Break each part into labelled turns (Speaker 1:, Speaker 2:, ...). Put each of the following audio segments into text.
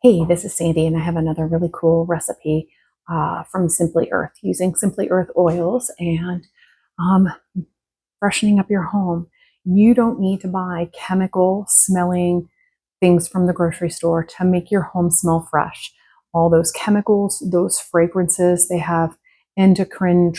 Speaker 1: Hey, this is Sandy, and I have another really cool recipe from Simply Earth using Simply Earth oils and um, freshening up your home. You don't need to buy chemical smelling things from the grocery store to make your home smell fresh. All those chemicals, those fragrances, they have endocrine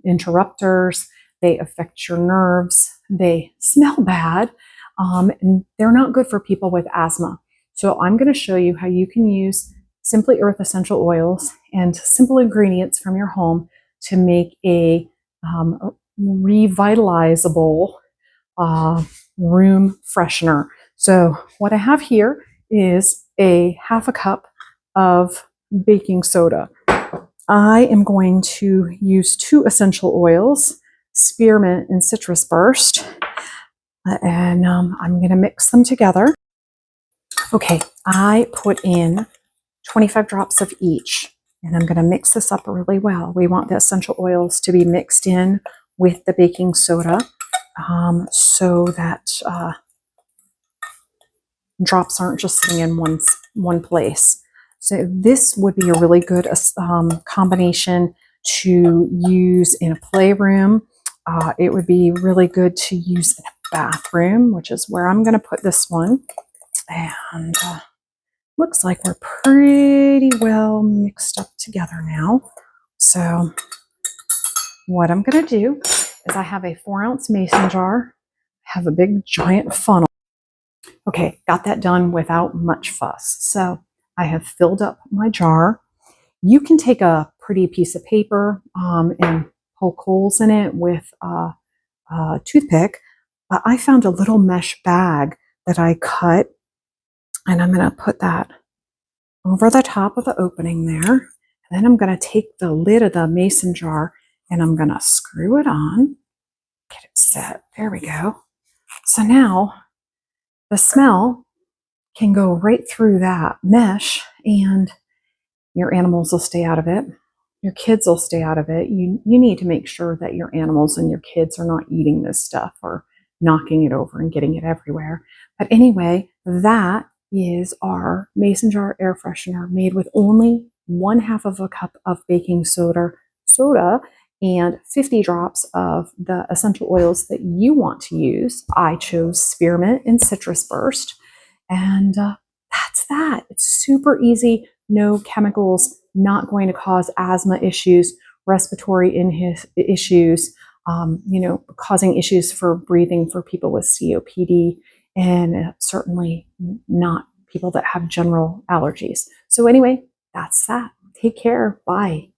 Speaker 1: interrupters, they affect your nerves, they smell bad, and they're not good for people with asthma. So I'm going to show you how you can use Simply Earth essential oils and simple ingredients from your home to make a revitalizable room freshener. So what I have here is a half a cup of baking soda. I am going to use 2 essential oils, spearmint and citrus burst, and I'm going to mix them together. Okay, I put in 25 drops of each, and I'm going to mix this up really well. We want the essential oils to be mixed in with the baking soda so that drops aren't just sitting in one place. So this would be a really good combination to use in a playroom. It would be really good to use in a bathroom, which is where I'm going to put this one. And looks like we're pretty well mixed up together now. So what I'm going to do is I have a 4-ounce mason jar, have a big giant funnel. Okay, got that done without much fuss. So I have filled up my jar. You can take a pretty piece of paper and poke holes in it with a toothpick. But I found a little mesh bag that I cut, and I'm going to put that over the top of the opening there. And then I'm going to take the lid of the mason jar and I'm going to screw it on, get it set. There we go. So now the smell can go right through that mesh and your animals will stay out of it. Your kids will stay out of it. You need to make sure that your animals and your kids are not eating this stuff or knocking it over and getting it everywhere. But anyway, that is our mason jar air freshener made with only 1/2 of a cup of baking soda and 50 drops of the essential oils that you want to use. I chose spearmint and citrus burst. And that's that. It's super easy, no chemicals, not going to cause asthma issues, respiratory issues, causing issues for breathing for people with COPD, and certainly not people that have general allergies. So anyway, that's that. Take care. Bye.